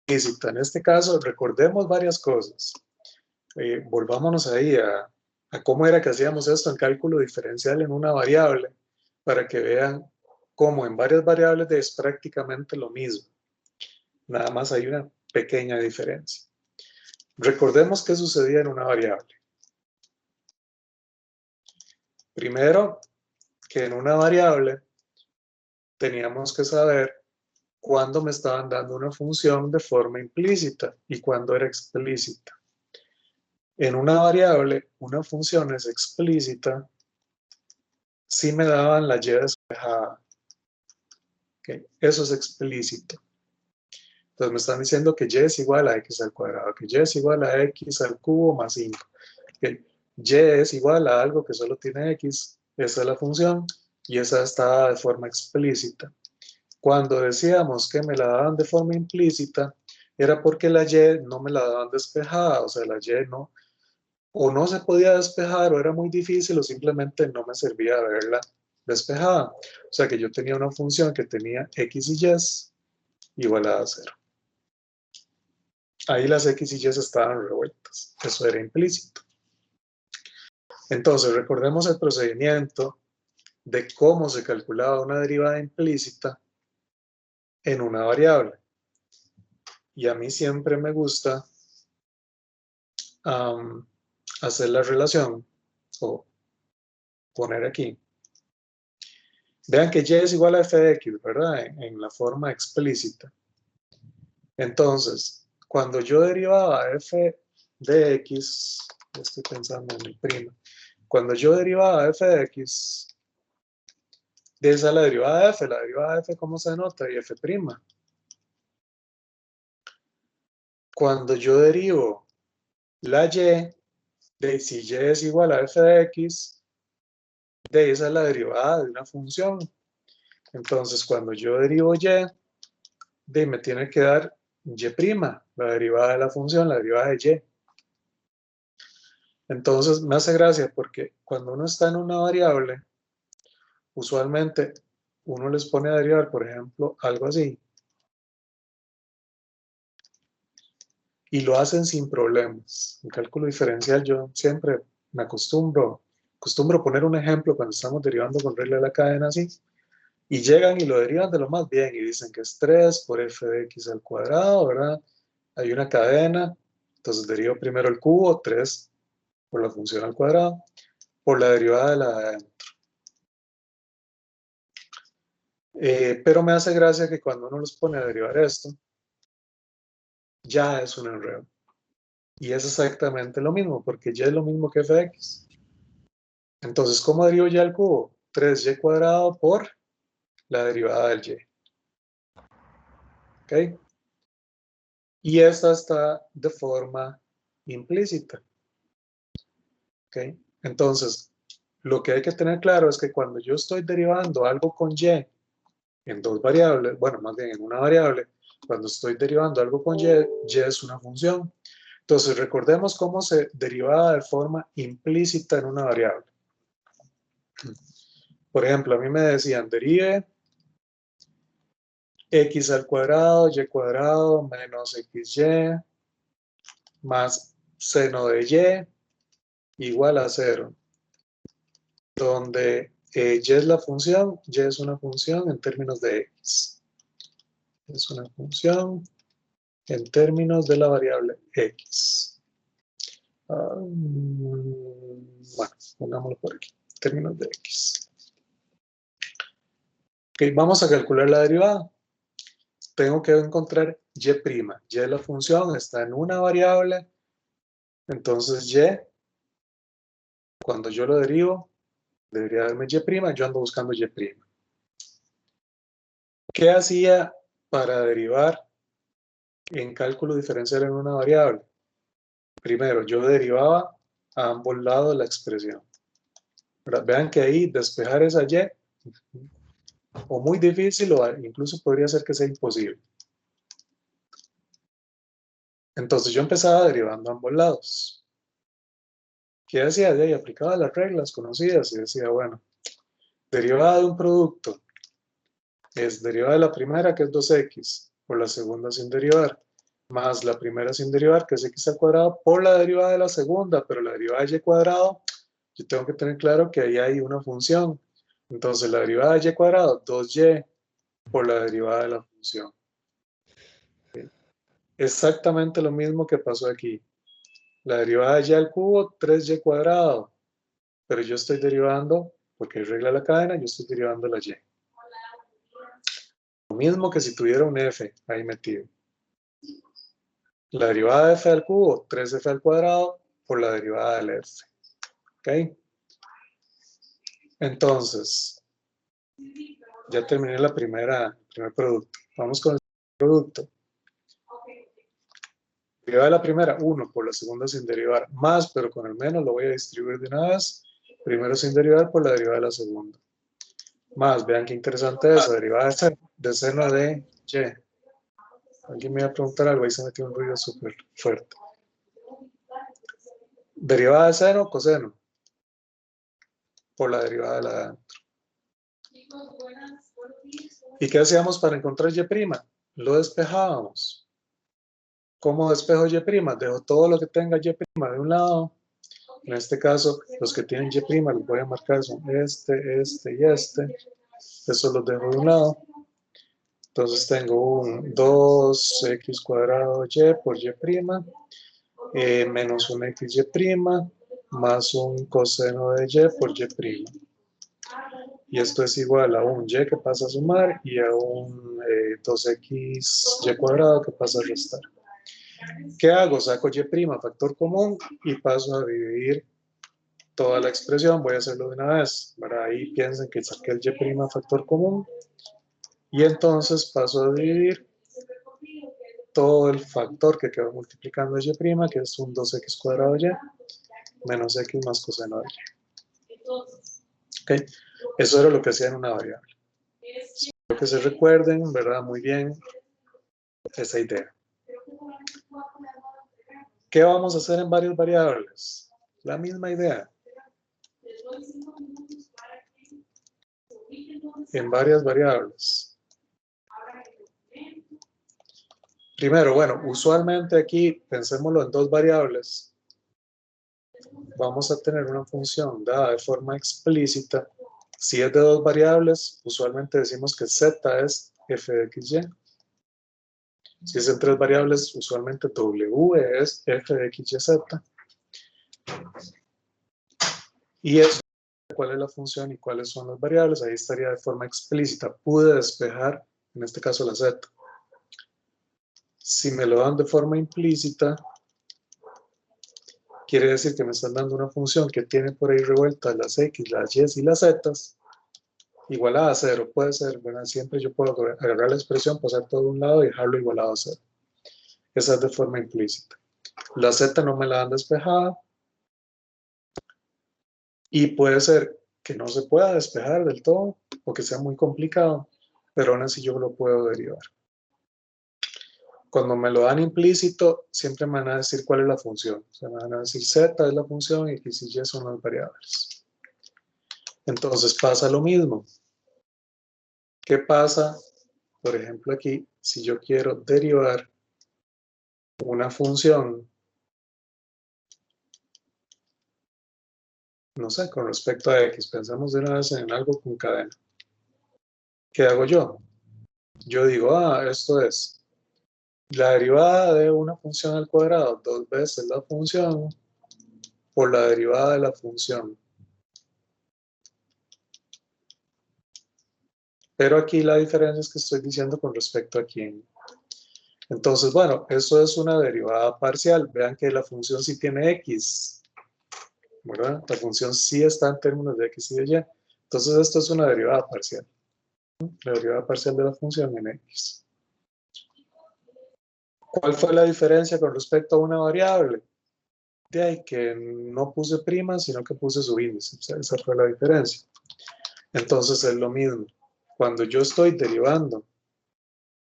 implícita. En este caso, recordemos varias cosas. Volvámonos ahí a cómo era que hacíamos esto en cálculo diferencial en una variable, para que vean cómo en varias variables es prácticamente lo mismo. Nada más hay una pequeña diferencia. Recordemos qué sucedía en una variable. Primero, que en una variable teníamos que saber cuándo me estaban dando una función de forma implícita y cuándo era explícita. En una variable, una función es explícita si me daban la y despejada. ¿Okay? Eso es explícito. Entonces me están diciendo que y es igual a x al cuadrado, que y es igual a x al cubo más 5. Que y es igual a algo que solo tiene x, esa es la función, y esa está de forma explícita. Cuando decíamos que me la daban de forma implícita, era porque la y no me la daban despejada, o sea, la y no, o no se podía despejar, o era muy difícil, o simplemente no me servía verla despejada. O sea que yo tenía una función que tenía x y y igualada a 0. Ahí las x y y estaban revueltas, eso era implícito. Entonces, recordemos el procedimiento de cómo se calculaba una derivada implícita en una variable. Y a mí siempre me gusta hacer la relación, o poner aquí. Vean que y es igual a f de x, ¿verdad? En la forma explícita. Entonces, cuando yo derivaba f de x, estoy pensando en mi prima, cuando yo derivaba f de x, de esa la derivada de f, ¿cómo se denota? Y f'. Cuando yo derivo la y, de si y es igual a f de x, de esa es la derivada de una función. Entonces, cuando yo derivo y, me tiene que dar y', la derivada de la función, la derivada de y. Entonces, me hace gracia porque cuando uno está en una variable, usualmente uno les pone a derivar, por ejemplo, algo así, y lo hacen sin problemas. En cálculo diferencial yo siempre me acostumbro poner un ejemplo cuando estamos derivando con regla de la cadena así, y llegan y lo derivan de lo más bien y dicen que es 3 por f de x al cuadrado, ¿verdad? Hay una cadena, entonces derivo primero el cubo, 3 por la función al cuadrado, por la derivada de la de adentro. Pero me hace gracia que cuando uno los pone a derivar esto, ya es un enredo. Y es exactamente lo mismo, porque y es lo mismo que f de x. Entonces, ¿cómo derivo ya el cubo? 3y cuadrado por la derivada del y. ¿Ok? Y esta está de forma implícita. ¿Ok? Entonces, lo que hay que tener claro es que cuando yo estoy derivando algo con y en dos variables, bueno, más bien en una variable, cuando estoy derivando algo con y es una función. Entonces, recordemos cómo se derivaba de forma implícita en una variable. Por ejemplo, a mí me decían, derive x al cuadrado, y cuadrado, menos xy, más seno de y, igual a 0. Donde y es la función, y es una función en términos de x. Es una función en términos de la variable x. Bueno, pongámoslo por aquí, en términos de x. Ok, vamos a calcular la derivada. Tengo que encontrar y'. Y es la función, está en una variable. Entonces y, cuando yo lo derivo, debería darme y', yo ando buscando y'. ¿Qué hacía para derivar en cálculo diferencial en una variable? Primero, yo derivaba a ambos lados la expresión. ¿Verdad? Vean que ahí despejar esa y, o muy difícil, o incluso podría ser que sea imposible. Entonces yo empezaba derivando a ambos lados. ¿Qué hacía? De ahí aplicaba las reglas conocidas y decía, bueno, derivada de un producto es derivada de la primera, que es 2x, por la segunda sin derivar, más la primera sin derivar, que es x al cuadrado, por la derivada de la segunda, pero la derivada de y cuadrado, yo tengo que tener claro que ahí hay una función. Entonces la derivada de y cuadrado, 2y, por la derivada de la función. ¿Sí? Exactamente lo mismo que pasó aquí. La derivada de y al cubo, 3y cuadrado, pero yo estoy derivando, porque hay regla de la cadena, yo estoy derivando la y. Lo mismo que si tuviera un f ahí metido. La derivada de f al cubo, 3f al cuadrado, por la derivada del f. ¿Ok? Entonces, ya terminé el primer producto. Vamos con el producto. Derivada de la primera, 1 por la segunda sin derivar, más, pero con el menos lo voy a distribuir de una vez. Primero sin derivar por la derivada de la segunda. Más, vean qué interesante eso, derivada de seno de y. Alguien me iba a preguntar algo, ahí se metió un ruido súper fuerte. Derivada de seno, coseno, por la derivada de la de adentro. ¿Y qué hacíamos para encontrar y'? Lo despejábamos. ¿Cómo despejo y'? Dejo todo lo que tenga y' de un lado. En este caso, los que tienen y', los voy a marcar son este y este. Eso los dejo de un lado. Entonces tengo un 2x cuadrado y por y', menos un xy', más un coseno de y por y'. Y esto es igual a un y que pasa a sumar y a un 2xy cuadrado que pasa a restar. ¿Qué hago? Saco y', factor común, y paso a dividir toda la expresión. Voy a hacerlo de una vez. ¿Verdad? Ahí piensen que saqué el y' factor común. Y entonces paso a dividir todo el factor que quedó multiplicando y', que es un 2x cuadrado y, menos x más coseno de y. ¿Okay? Eso era lo que hacía en una variable. Espero que se recuerden, ¿verdad? Muy bien esa idea. ¿Qué vamos a hacer en varias variables? La misma idea. En varias variables. Primero, bueno, usualmente aquí, pensémoslo en dos variables. Vamos a tener una función dada de forma explícita. Si es de dos variables, usualmente decimos que z es f de xy. Si es en tres variables, usualmente w es f de xyz. Y eso, cuál es la función y cuáles son las variables, ahí estaría de forma explícita. Pude despejar, en este caso la z. Si me lo dan de forma implícita, quiere decir que me están dando una función que tiene por ahí revueltas las x, las y y las z, igualada a 0. Puede ser, ¿verdad? Siempre yo puedo agarrar la expresión, pasar todo de un lado y dejarlo igualado a 0. Esa es de forma implícita. La z no me la dan despejada. Y puede ser que no se pueda despejar del todo o que sea muy complicado, pero aún así yo lo puedo derivar. Cuando me lo dan implícito, siempre me van a decir cuál es la función. O sea, me van a decir z es la función y x y y son las variables. Entonces pasa lo mismo. ¿Qué pasa, por ejemplo, aquí, si yo quiero derivar una función, no sé, con respecto a x? Pensamos de una vez en algo con cadena. ¿Qué hago yo? Yo digo, esto es la derivada de una función al cuadrado, 2 veces la función, por la derivada de la función. Pero aquí la diferencia es que estoy diciendo con respecto a quién. Entonces, bueno, eso es una derivada parcial. Vean que la función sí tiene x, ¿verdad? La función sí está en términos de x y de y. Entonces, esto es una derivada parcial. La derivada parcial de la función en x. ¿Cuál fue la diferencia con respecto a una variable? De ahí que no puse prima, sino que puse su índice. O sea, esa fue la diferencia. Entonces, es lo mismo. Cuando yo estoy derivando,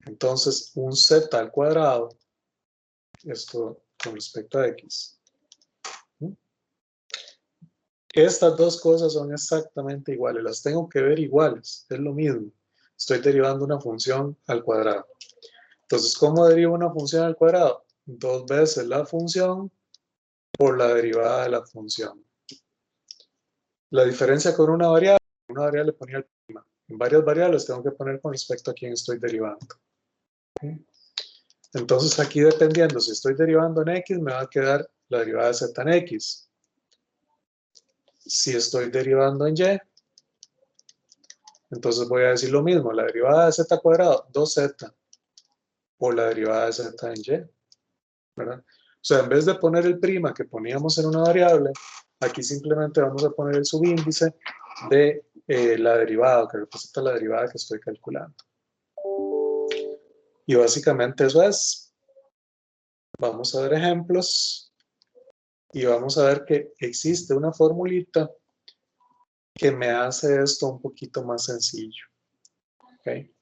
entonces un z al cuadrado, esto con respecto a x. Estas dos cosas son exactamente iguales, las tengo que ver iguales, es lo mismo. Estoy derivando una función al cuadrado. Entonces, ¿cómo derivo una función al cuadrado? 2 veces la función por la derivada de la función. La diferencia con una variable ponía el prima. En varias variables tengo que poner con respecto a quién estoy derivando. Entonces aquí, dependiendo si estoy derivando en x, me va a quedar la derivada de z en x. Si estoy derivando en y, entonces voy a decir lo mismo, la derivada de z cuadrado, 2z, por la derivada de z en y, ¿verdad? O sea, en vez de poner el prima que poníamos en una variable, aquí simplemente vamos a poner el subíndice de la derivada, que representa la derivada que estoy calculando. Y básicamente eso es. Vamos a ver ejemplos y vamos a ver que existe una formulita que me hace esto un poquito más sencillo. ¿Okay?